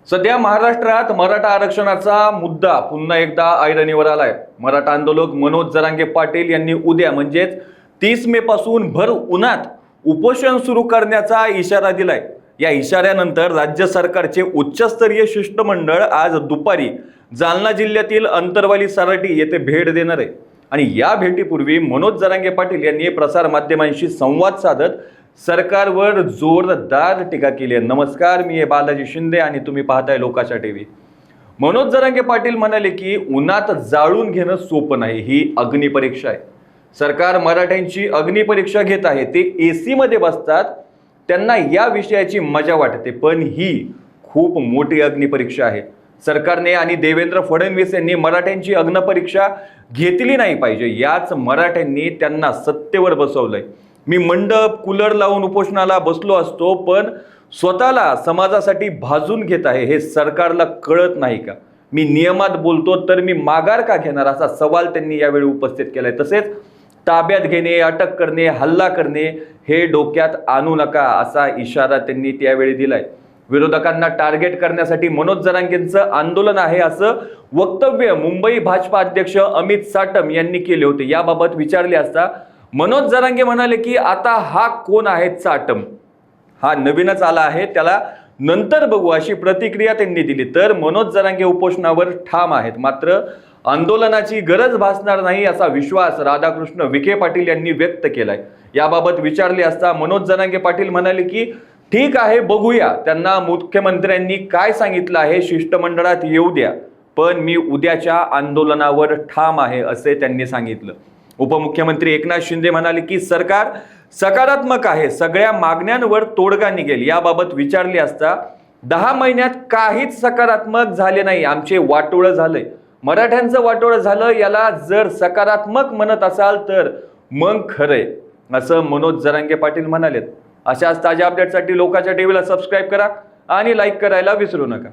सध्या महाराष्ट्रात मराठा आरक्षणाचा मुद्दा पुन्हा एकदा ऐरणीवर आलाय। मराठा आंदोलक मनोज जरांगे पाटील यांनी उद्या म्हणजेच 30 मे पासून भर उन्हात उपोषण सुरू करण्याचा इशारा दिलाय। या इशाऱ्यानंतर राज्य सरकारचे उच्चस्तरीय शिष्टमंडळ आज दुपारी जालना जिल्ह्यातील अंतरवाली सराटी येथे भेट देणार आहे। आणि या भेटीपूर्वी मनोज जरांगे पाटील यांनी प्रसार माध्यमांशी संवाद साधत सरकारवर जोरदार टीका केली आहे। नमस्कार, मी आहे बालाजी शिंदे आणि तुम्ही पाहताय लोकाचा टीव्ही। मनोज जरांगे पाटील म्हणाले की उन्हात जाळून घेणं सोपं नाही, ही अग्निपरीक्षा आहे। सरकार मराठ्यांची अग्निपरीक्षा घेत आहे। ते एसी मध्ये बसतात, त्यांना या विषयाची मजा वाटते, पण ही खूप मोठी अग्निपरीक्षा आहे। सरकारने आणि देवेंद्र फडणवीस यांनी मराठ्यांची अग्निपरीक्षा घेतली नाही पाहिजे। याच मराठ्यांनी त्यांना सत्तेवर बसवलंय। मी मंडप कूलर लावून उपोषणाला बसलो असतो, पण स्वतःला समाजासाठी भाजून घेत आहे हे सरकारला कळत नाही का? मी नियमात बोलतो तर मी माघार का घेणार, असा सवाल त्यांनी यावेळी उपस्थित केलाय। तसेच ताब्यात घेणे, अटक करणे, हल्ला करणे हे डोक्यात आणू नका, असा इशारा त्यांनी त्यावेळी दिलाय। विरोधकांना टार्गेट करण्यासाठी मनोज जरांगेंचं आंदोलन आहे असं वक्तव्य मुंबई भाजपा अध्यक्ष अमित साटम यांनी केले होते। याबाबत विचारले असता मनोज जरांगे म्हणाले की आता हा कोण आहे साटम, हा नवीनच आला आहे, त्याला नंतर बघू, अशी प्रतिक्रिया त्यांनी दिली। तर मनोज जरांगे उपोषणावर ठाम आहेत, मात्र आंदोलनाची गरज भासणार नाही असा विश्वास राधाकृष्ण विखे पाटील यांनी व्यक्त केलाय। याबाबत विचारले असता मनोज जरांगे पाटील म्हणाले की ठीक आहे, बघूया, त्यांना मुख्यमंत्र्यांनी काय सांगितलं आहे शिष्टमंडळात येऊ द्या, पण मी उद्याच्या आंदोलनावर ठाम आहे असे त्यांनी सांगितलं। उपमुख्यमंत्री एकनाथ शिंदे म्हणाले की सरकार सकारात्मक आहे, सगळ्या मागण्यांवर तोडगा निघेल। याबाबत विचारले असता 10 महिन्यात काहीच सकारात्मक झाले नाही, आमचे वाटोळं झालंय, मराठ्यांचं वाटोळं झालं, याला जर सकारात्मक म्हणत असाल तर मग खरंय, असं मनोज जरांगे पाटील म्हणालेत। अशाच ताज्या अपडेटसाठी लोकाच्या टीव्हीला सबस्क्राईब करा आणि लाईक करायला विसरू नका।